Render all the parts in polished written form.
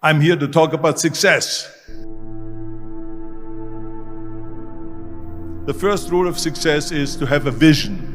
I'm here to talk about success. The first rule of success is to have a vision.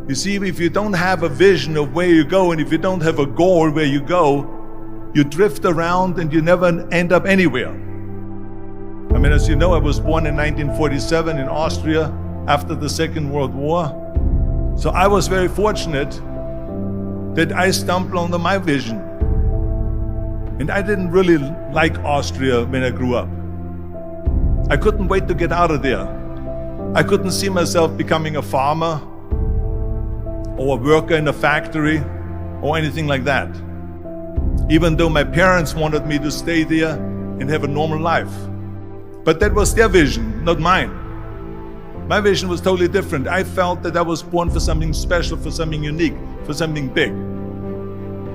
You see, if you don't have a vision of where you go, and if you don't have a goal where you go, you drift around and you never end up anywhere. I mean, as you know, I was born in 1947 in Austria after the Second World War. So I was very fortunate that I stumbled onto my vision. And I didn't really like Austria when I grew up. I couldn't wait to get out of there. I couldn't see myself becoming a farmer or a worker in a factory or anything like that. Even though my parents wanted me to stay there and have a normal life. But that was their vision, not mine. My vision was totally different. I felt that I was born for something special, for something unique, for something big.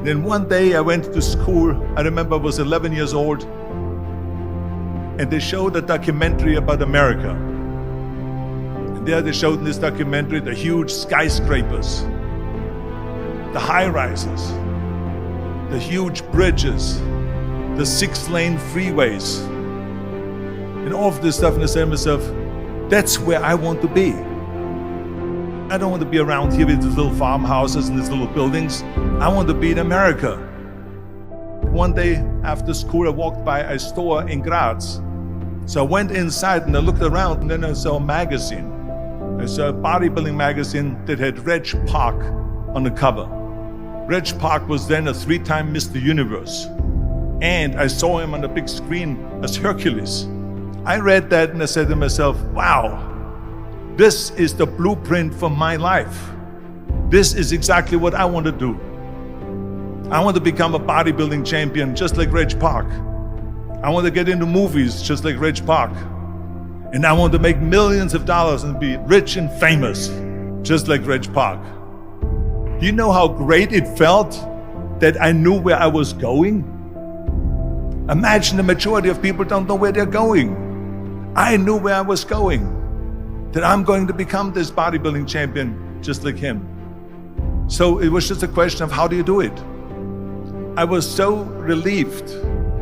Then one day I went to school. I remember I was 11 years old, and they showed a documentary about America. And there they showed in this documentary the huge skyscrapers, the high-rises, the huge bridges, the 6-lane freeways, and all of this stuff. And I said to myself, that's where I want to be. I don't want to be around here with these little farmhouses and these little buildings. I want to be in America. One day after school, I walked by a store in Graz. So I went inside and I looked around, and then I saw a magazine. I saw a bodybuilding magazine that had Reg Park on the cover. Reg Park was then a 3-time Mr. Universe. And I saw him on the big screen as Hercules. I read that and I said to myself, wow, this is the blueprint for my life. This is exactly what I want to do. I want to become a bodybuilding champion just like Reg Park. I want to get into movies just like Reg Park. And I want to make millions of dollars and be rich and famous just like Reg Park. Do you know how great it felt that I knew where I was going? Imagine the majority of people don't know where they're going. I knew where I was going, that I'm going to become this bodybuilding champion just like him. So it was just a question of how do you do it? I was so relieved,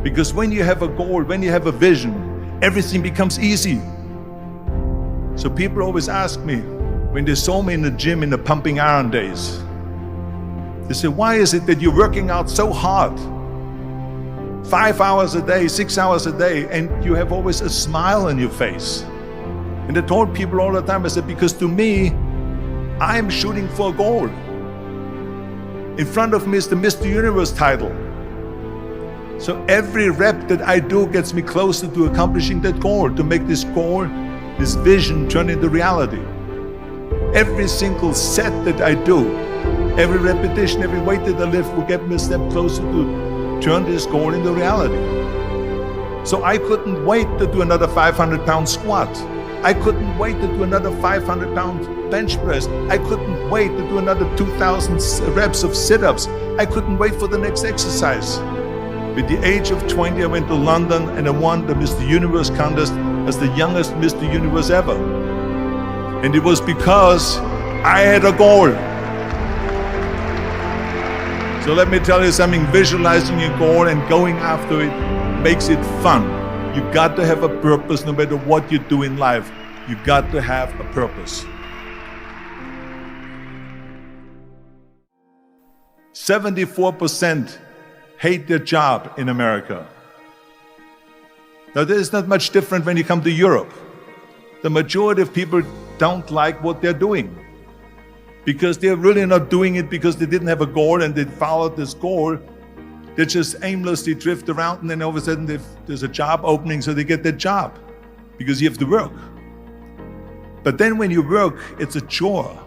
because when you have a goal, when you have a vision, everything becomes easy. So people always ask me, when they saw me in the gym in the pumping iron days, they say, why is it that you're working out so hard? 5 hours a day, 6 hours a day, and you have always a smile on your face. And I told people all the time, I said, because to me, I'm shooting for a goal. In front of me is the Mr. Universe title. So every rep that I do gets me closer to accomplishing that goal, to make this goal, this vision turn into reality. Every single set that I do, every repetition, every weight that I lift will get me a step closer to turn this goal into reality. So I couldn't wait to do another 500-pound squat. I couldn't wait to do another 500-pound bench press. I couldn't wait to do another 2,000 reps of sit-ups. I couldn't wait for the next exercise. At the age of 20, I went to London and I won the Mr. Universe contest as the youngest Mr. Universe ever. And it was because I had a goal. So let me tell you something, visualizing your goal and going after it makes it fun. You got to have a purpose no matter what you do in life. You got to have a purpose. 74% hate their job in America. Now, this is not much different when you come to Europe. The majority of people don't like what they're doing, because they're really not doing it because they didn't have a goal and they followed this goal. They just aimlessly drift around, and then all of a sudden there's a job opening, so they get that job because you have to work. But then when you work, it's a chore.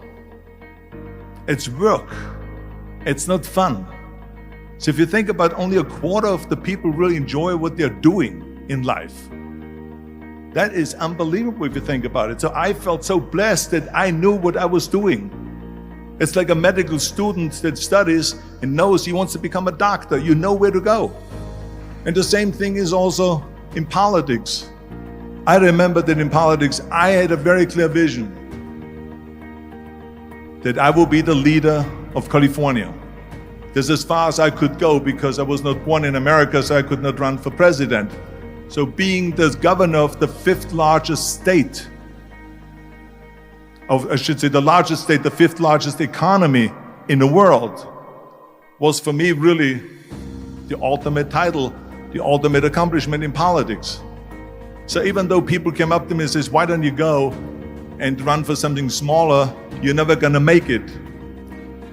It's work. It's not fun. So if you think about, only a quarter of the people really enjoy what they're doing in life. That is unbelievable if you think about it. So I felt so blessed that I knew what I was doing. It's like a medical student that studies and knows he wants to become a doctor. You know where to go. And the same thing is also in politics. I remember that in politics, I had a very clear vision that I will be the leader of California. That's as far as I could go because I was not born in America, so I could not run for president. So being the governor of the fifth largest state, I should say the largest state, the fifth largest economy in the world, was for me really the ultimate title, the ultimate accomplishment in politics. So even though people came up to me and says, why don't you go and run for something smaller, you're never gonna make it.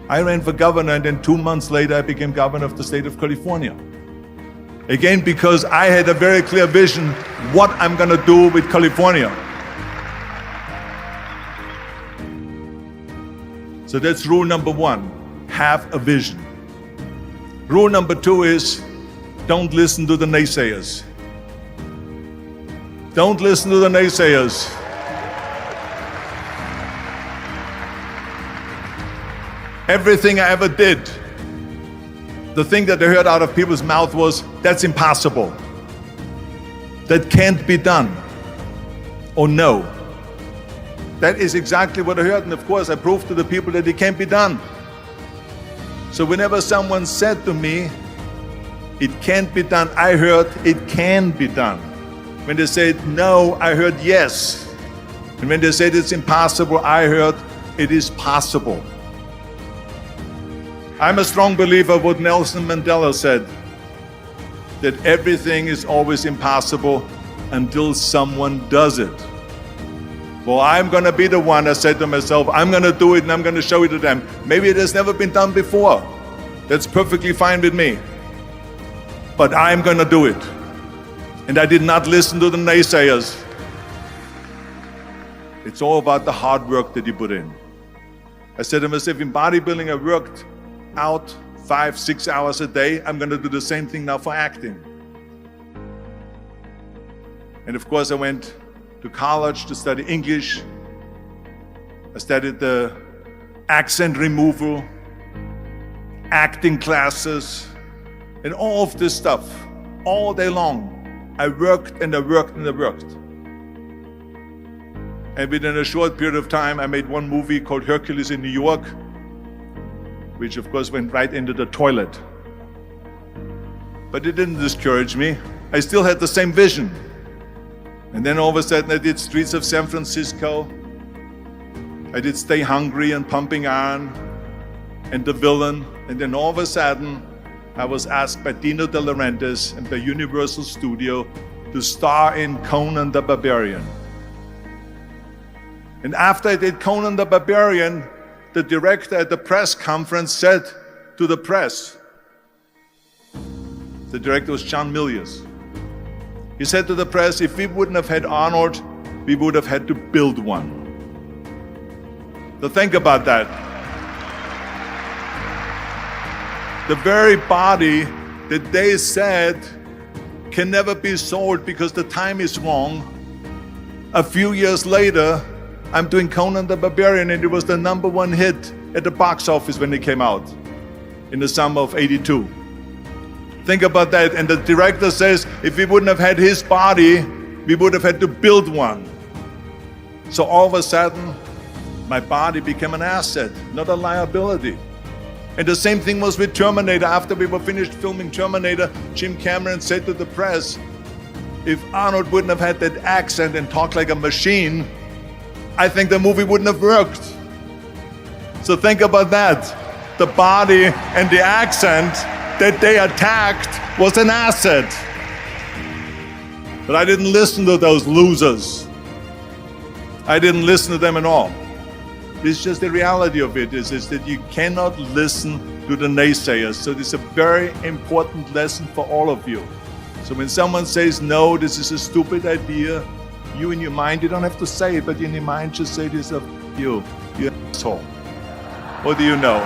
I ran for governor, and then 2 months later I became governor of the state of California. Again, because I had a very clear vision what I'm gonna do with California. So that's rule number one, have a vision. Rule number two is, don't listen to the naysayers. Don't listen to the naysayers. Everything I ever did, the thing that I heard out of people's mouth was, that's impossible. That can't be done. Or no. That is exactly what I heard, and of course I proved to the people that it can't be done. So whenever someone said to me, it can't be done, I heard, it can be done. When they said no, I heard yes. And when they said it's impossible, I heard, it is possible. I'm a strong believer of what Nelson Mandela said, that everything is always impossible until someone does it. Well, I'm gonna be the one, I said to myself, I'm gonna do it and I'm gonna show it to them. Maybe it has never been done before. That's perfectly fine with me. But I'm gonna do it. And I did not listen to the naysayers. It's all about the hard work that you put in. I said to myself, in bodybuilding I worked out 5-6 hours a day. I'm gonna do the same thing now for acting. And of course I went to college to study English. I studied the accent removal, acting classes, and all of this stuff, all day long. I worked and I worked and I worked. And within a short period of time, I made one movie called Hercules in New York, which of course went right into the toilet. But it didn't discourage me. I still had the same vision. And then all of a sudden I did Streets of San Francisco. I did Stay Hungry and Pumping Iron and The Villain. And then all of a sudden I was asked by Dino De Laurentiis and by Universal Studio to star in Conan the Barbarian. And after I did Conan the Barbarian, the director at the press conference said to the press, the director was John Milius. He said to the press, if we wouldn't have had Arnold, we would have had to build one. So think about that. The very body that they said can never be sold because the time is wrong. A few years later, I'm doing Conan the Barbarian, and it was the #1 hit at the box office when it came out in the summer of '82. Think about that. And the director says, if we wouldn't have had his body, we would have had to build one. So all of a sudden, my body became an asset, not a liability. And the same thing was with Terminator. After we were finished filming Terminator, Jim Cameron said to the press, if Arnold wouldn't have had that accent and talked like a machine, I think the movie wouldn't have worked. So think about that. The body and the accent that they attacked was an asset. But I didn't listen to those losers. I didn't listen to them at all. It's just the reality of it is that you cannot listen to the naysayers. So this is a very important lesson for all of you. So when someone says, no, this is a stupid idea, you in your mind, you don't have to say it, but in your mind just say to yourself, you asshole. What do you know?